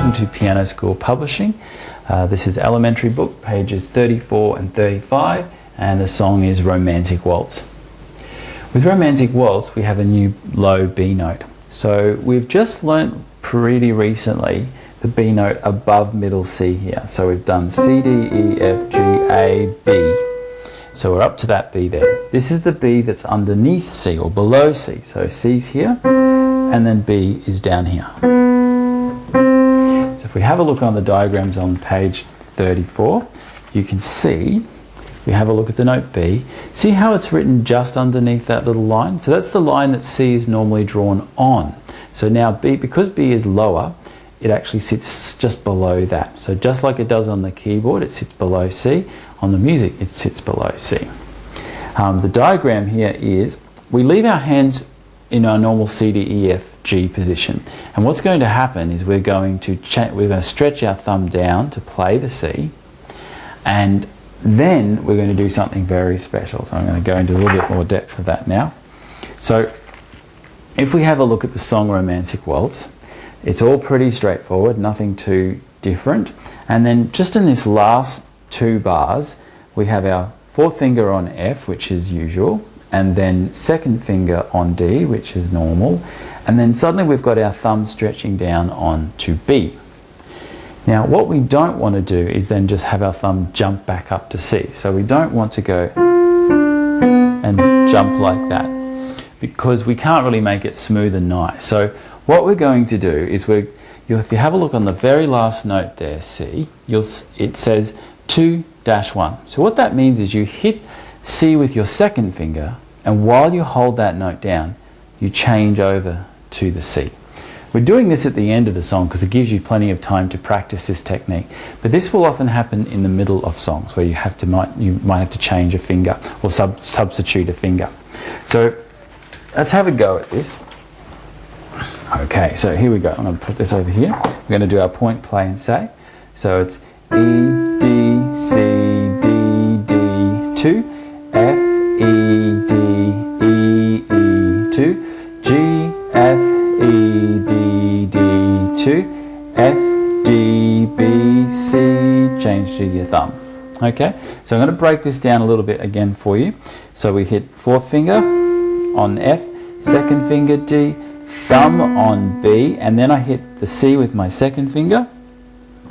Welcome to Piano School Publishing. This is Elementary Book, pages 34 and 35, and the song is Romantic Waltz. With Romantic Waltz, we have a new low B note. So we've just learnt pretty recently the B note above middle C here. So we've done C, D, E, F, G, A, B. So we're up to that B there. This is the B that's underneath C or below C. So C's here, and then B is down here. So if we have a look on the diagrams on page 34, you can see, we have a look at the note B. See how it's written just underneath that little line? So that's the line that C is normally drawn on. So now B, because B is lower, it actually sits just below that. So just like it does on the keyboard, it sits below C. On the music, it sits below C. The diagram here is, we leave our hands in our normal C, D, E, F, G position. And what's going to happen is we're going to stretch our thumb down to play the C, and then we're going to do something very special. So I'm going to go into a little bit more depth of that now. So if we have a look at the song Romantic Waltz, it's all pretty straightforward, nothing too different. And then just in this last two bars, we have our fourth finger on F, which is usual, and then second finger on D, which is normal, and then suddenly we've got our thumb stretching down on to B. Now what we don't want to do is then just have our thumb jump back up to C. So we don't want to go and jump like that, because we can't really make it smooth and nice. So what we're going to do is, if you have a look on the very last note there, C, it says 2-1. So what that means is you hit C with your second finger, and while you hold that note down, you change over to the C. We're doing this at the end of the song because it gives you plenty of time to practice this technique. But this will often happen in the middle of songs where you might have to change a finger or substitute a finger. So let's have a go at this. Okay, so here we go. I'm going to put this over here. We're going to do our point, play and say. So it's E, D, C, D, D, 2, F, E, D, E, E, 2, G, F, E, D, D, 2, F, D, B, C, change to your thumb. Okay, so I'm going to break this down a little bit again for you. So we hit fourth finger on F, second finger D, thumb on B, and then I hit the C with my second finger.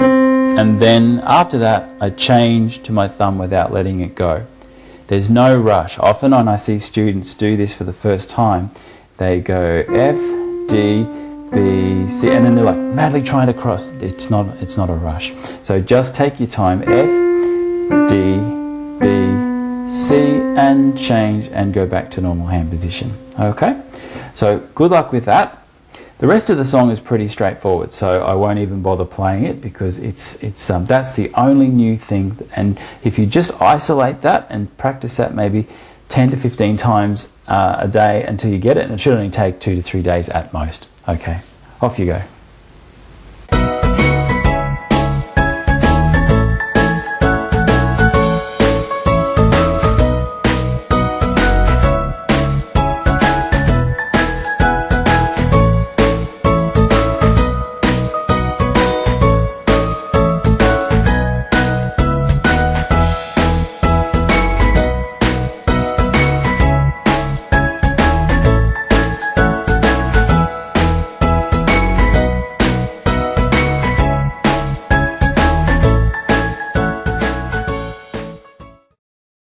And then after that, I change to my thumb without letting it go. There's no rush. Often when I see students do this for the first time, they go F, D, B, C, and then they're like madly trying to cross. It's not a rush. So just take your time, F, D, B, C, and change and go back to normal hand position. Okay? So good luck with that. The rest of the song is pretty straightforward, so I won't even bother playing it because that's the only new thing. And if you just isolate that and practice that maybe 10 to 15 times a day until you get it, and it should only take 2 to 3 days at most. Okay, off you go.